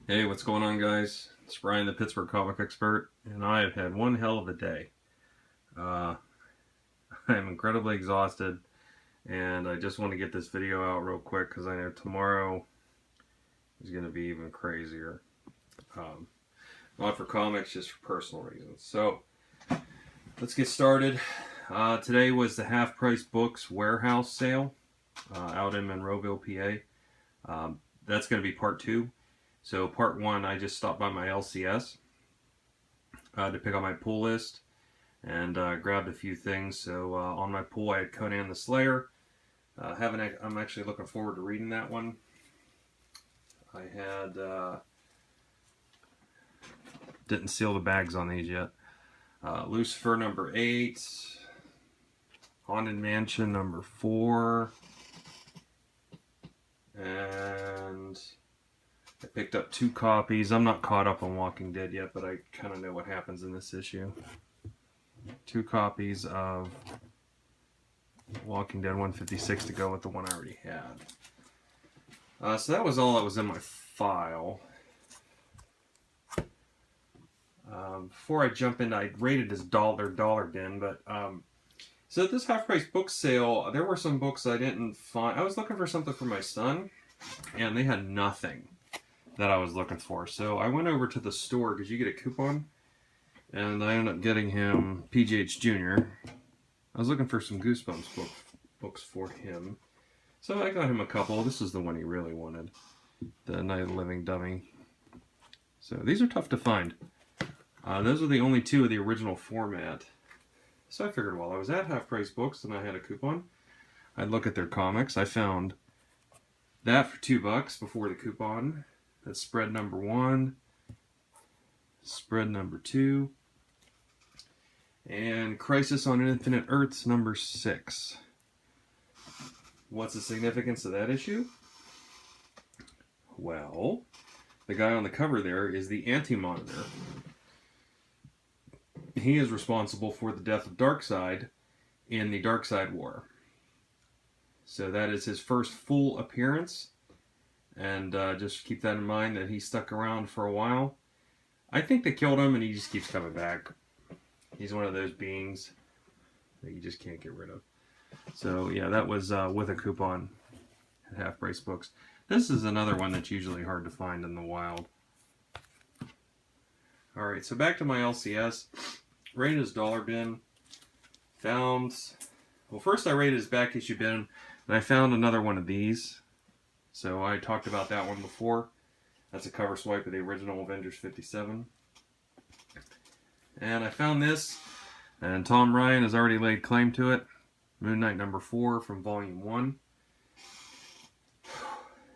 Hey, what's going on, guys? It's Brian, the Pittsburgh comic expert, and I have had one hell of a day. Uh, I'm incredibly exhausted, and I just want to get this video out real quick because I know tomorrow is going to be even crazier. Um, Not for comics, just for personal reasons. So, let's get started. Today was the Half Price Books warehouse sale out in Monroeville, PA. That's going to be part two. So, part one, I just stopped by my LCS to pick up my pull list and grabbed a few things. So on my pull, I had Conan the Slayer. I'm actually looking forward to reading that one. I had didn't seal the bags on these yet. Lucifer #8, Haunted Mansion #4, and I picked up 2 copies. I'm not caught up on Walking Dead yet, but I kind of know what happens in this issue. 2 copies of Walking Dead 156 to go with the one I already had. So that was all that was in my file. Before I jump in, I rated this dollar bin, but so at this half-price book sale, there were some books I didn't find. I was looking for something for my son, and they had nothing that I was looking for. So I went over to the store because you get a coupon, and I ended up getting him PGH Jr. I was looking for some Goosebumps books for him. So I got him a couple. This is the one he really wanted. The Night of the Living Dummy. So these are tough to find. Those are the only 2 of the original format. So I figured while I was at Half Price Books and I had a coupon, I'd look at their comics. I found that for $2 before the coupon. That's spread #1, spread #2, and Crisis on Infinite Earths #6. What's the significance of that issue? Well, the guy on the cover there is the Anti-Monitor. He is responsible for the death of Darkseid in the Darkseid War. So that is his first full appearance. And just keep that in mind that he stuck around for a while. I think they killed him and he just keeps coming back. He's one of those beings that you just can't get rid of. So yeah, that was with a coupon at Half Price Books. This is another one that's usually hard to find in the wild. Alright, so back to my LCS. Rated his dollar bin. Found... Well, first I rated his back issue bin, and I found another one of these. So I talked about that one before. That's a cover swipe of the original Avengers 57. And I found this, and Tom Ryan has already laid claim to it. Moon Knight #4 from Volume 1.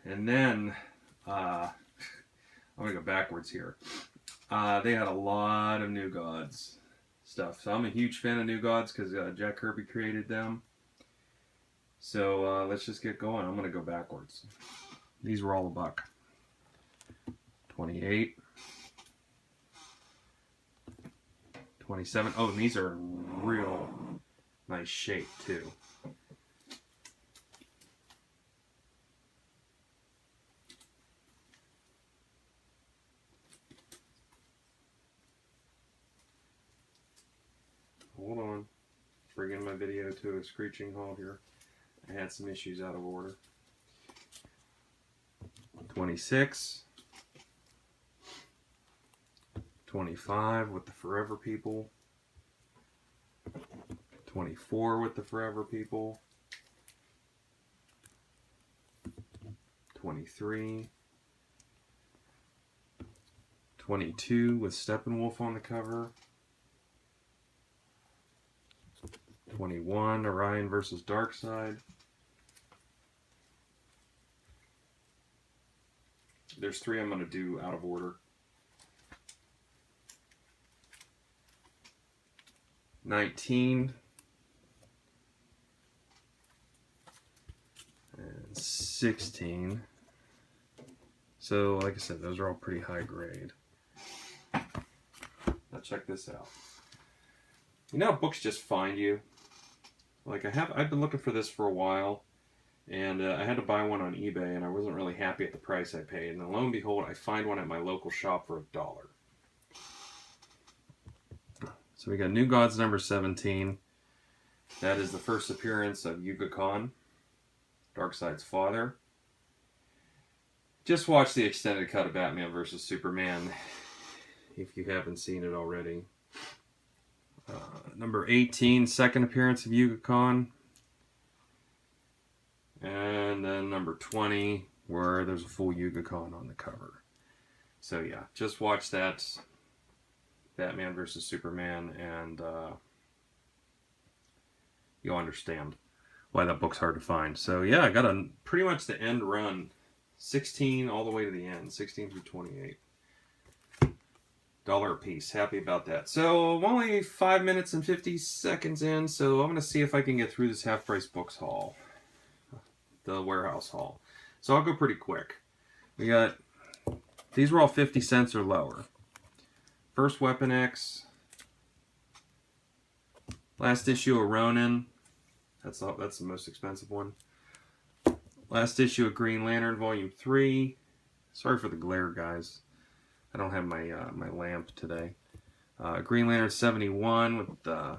And then, I'm going to go backwards here. They had a lot of New Gods stuff. So I'm a huge fan of New Gods because Jack Kirby created them. So let's just get going. I'm going to go backwards. These were all $1. 28. 27. Oh, and these are in real nice shape too. Hold on. Bringing my video to a screeching halt here. I had some issues out of order. 26. 25 with the Forever People. 24 with the Forever People. 23. 22 with Steppenwolf on the cover. 21, Orion versus Darkseid. There's 3 I'm going to do out of order. 19. And 16. So, like I said, those are all pretty high grade. Now check this out. You know how books just find you? Like I've been looking for this for a while, And I had to buy one on eBay, and I wasn't really happy at the price I paid. And lo and behold, I find one at my local shop for $1. So we got New Gods number 17. That is the first appearance of Yuga Khan, Darkseid's father. Just watch the extended cut of Batman vs. Superman if you haven't seen it already. Number 18, second appearance of Yuga Khan. And then number 20, where there's a full Yuga Khan on the cover. So yeah, just watch that Batman vs. Superman, and you'll understand why that book's hard to find. So yeah, I got pretty much the end run, 16 all the way to the end, 16 through 28. $1 a piece. Happy about that. So I'm only 5 minutes and 50 seconds in, so I'm going to see if I can get through this half-price books haul, the warehouse haul. So I'll go pretty quick. We got, these were all 50 cents or lower. First Weapon X, last issue of Ronin, that's the most expensive one. Last issue of Green Lantern Volume 3. Sorry for the glare, guys. I don't have my my lamp today. Green Lantern 71 with the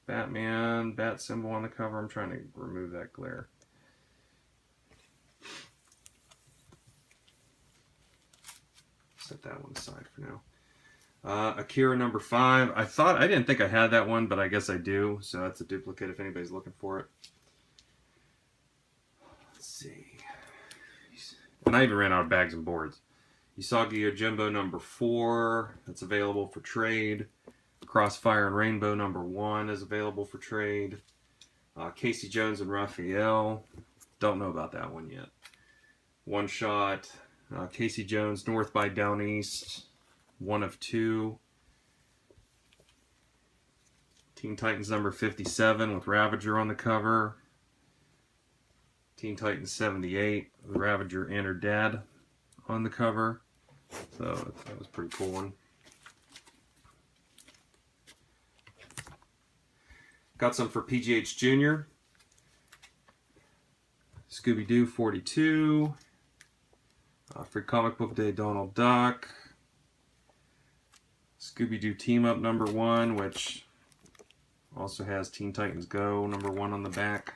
Batman bat symbol on the cover. I'm trying to remove that glare. Set that one aside for now. Akira number 5. I didn't think I had that one, but I guess I do. So that's a duplicate if anybody's looking for it. Let's see. And I even ran out of bags and boards. Usagi Yojimbo number 4. That's available for trade. Crossfire and Rainbow number 1 is available for trade. Casey Jones and Raphael. Don't know about that one yet. One Shot. Casey Jones, North by Down East. 1 of 2. Teen Titans number 57 with Ravager on the cover. Teen Titans 78 with Ravager and her dad on the cover. So that was a pretty cool one. Got some for PGH Jr. Scooby-Doo 42. Free Comic Book Day Donald Duck. Scooby-Doo Team Up number 1, which also has Teen Titans Go number 1 on the back.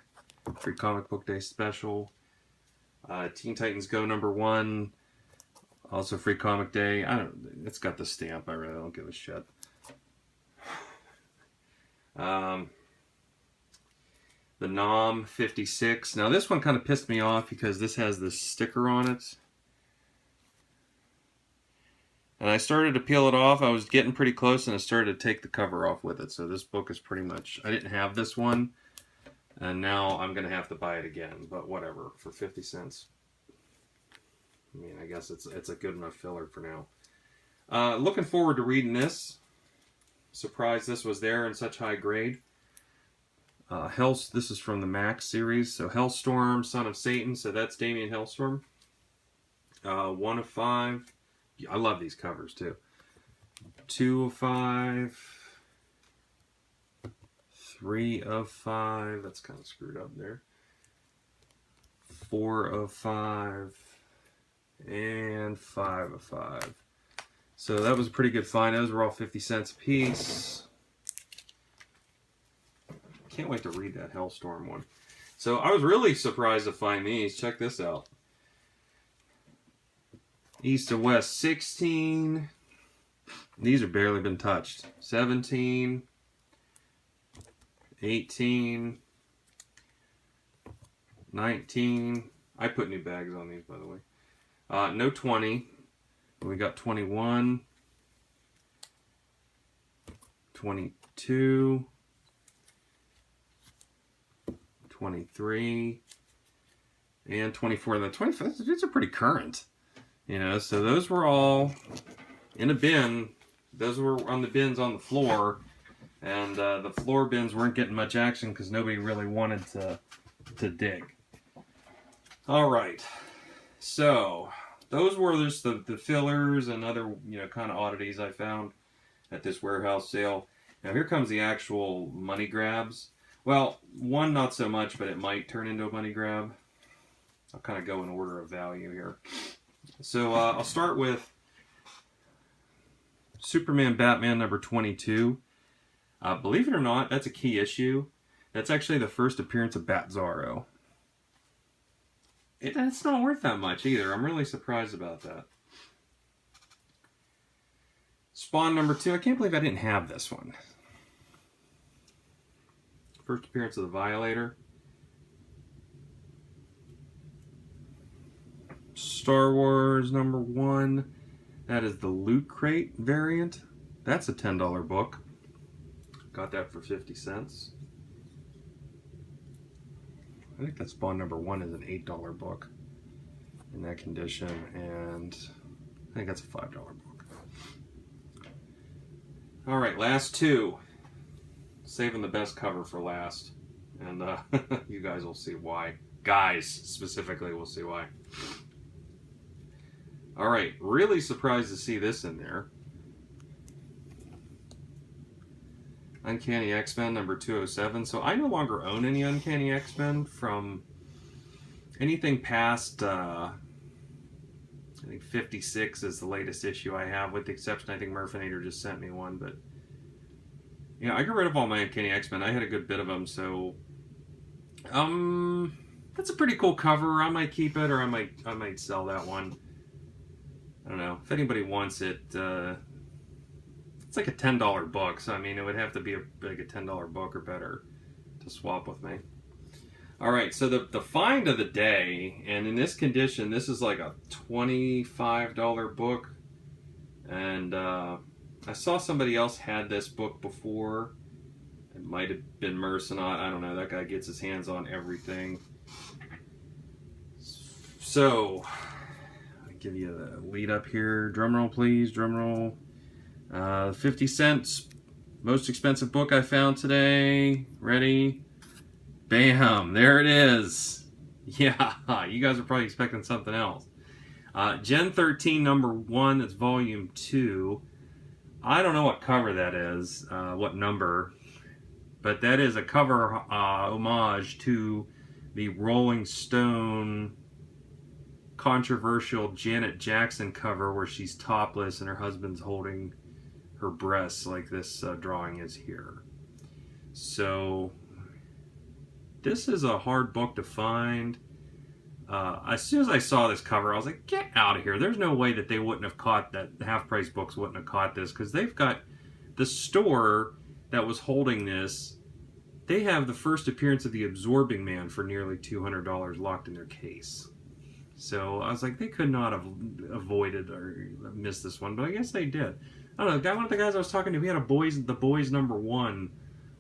Free Comic Book Day special. Teen Titans Go number 1. Also Free Comic Day. It's got the stamp. I really don't give a shit. The Nom 56. Now this one kind of pissed me off because this has this sticker on it. And I started to peel it off. I was getting pretty close and I started to take the cover off with it. So this book is pretty much, I didn't have this one. And now I'm going to have to buy it again. But whatever, for 50 cents. I mean, I guess it's a good enough filler for now. Looking forward to reading this. Surprised this was there in such high grade. This is from the Max series. So Hellstorm, Son of Satan. So that's Damien Hellstorm. 1 of 5. I love these covers too. 2 of 5. 3 of 5. That's kind of screwed up there. 4 of 5. And 5 of 5. So that was a pretty good find. Those were all 50 cents a piece. Can't wait to read that Hellstorm one. So I was really surprised to find these. Check this out. East to West 16. These have barely been touched. 17. 18. 19. I put new bags on these, by the way. No 20. We got 21. 22. 23. And 24. And the 25. These are pretty current. You know, so those were all in a bin. Those were on the bins on the floor. And the floor bins weren't getting much action because nobody really wanted to dig. All right. So those were just the fillers and other, you know, kind of oddities I found at this warehouse sale. Now here comes the actual money grabs. Well, one not so much, but it might turn into a money grab. I'll kind of go in order of value here. So I'll start with Superman Batman number 22. Believe it or not, that's a key issue. That's actually the first appearance of Bat-Zaro. It's not worth that much either. I'm really surprised about that. Spawn number 2. I can't believe I didn't have this one. First appearance of the Violator. Star Wars number 1. That is the Loot Crate variant. That's a $10 book. Got that for 50 cents. I think that Spawn number 1 is an $8 book in that condition, and I think that's a $5 book. All right, last two. Saving the best cover for last, and you guys will see why. Guys, specifically, will see why. All right, really surprised to see this in there. Uncanny X-Men number 207. So I no longer own any Uncanny X-Men from anything past, I think 56 is the latest issue I have, with the exception, I think Murphinator just sent me one. But yeah, I got rid of all my Uncanny X-Men. I had a good bit of them, so that's a pretty cool cover. I might keep it, or I might sell that one. I don't know. If anybody wants it, it's like a $10 book, so I mean, it would have to be like a $10 book or better to swap with me. All right, so the find of the day, and in this condition, this is like a $25 book, and I saw somebody else had this book before. It might have been Mercenot. I don't know. That guy gets his hands on everything. So, I'll give you the lead up here. Drum roll, please. Drum roll. 50 cents. Most expensive book I found today. Ready? Bam. There it is. Yeah, you guys are probably expecting something else. Gen 13 number 1. That's volume 2. I don't know what cover that is. What number. But that is a cover homage to the Rolling Stone controversial Janet Jackson cover where she's topless and her husband's holding her breasts like this drawing is here. So this is a hard book to find. As soon as I saw this cover, I was like, get out of here. There's no way that they wouldn't have caught that. Half Price Books wouldn't have caught this, because they've got the store that was holding this. They have the first appearance of the Absorbing Man for nearly $200 locked in their case. So I was like, they could not have avoided or missed this one, but I guess they did. I don't know. One of the guys I was talking to, he had the Boys number 1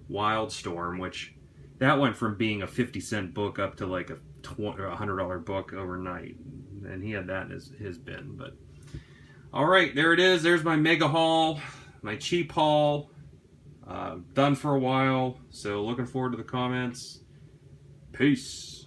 Wildstorm, which that went from being a 50-cent book up to like a $100 book overnight, and he had that in his bin. But all right, there it is. There's my mega haul, my cheap haul. Done for a while, so looking forward to the comments. Peace.